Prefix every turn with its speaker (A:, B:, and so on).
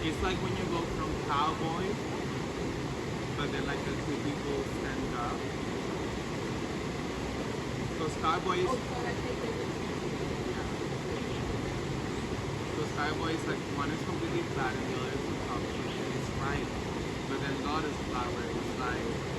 A: It's like when you go from cowboy, but then like the two people stand up. So cowboy is, yeah. So cowboy is like one is completely flat and the other is on top, and it's right. But then lotus flower is like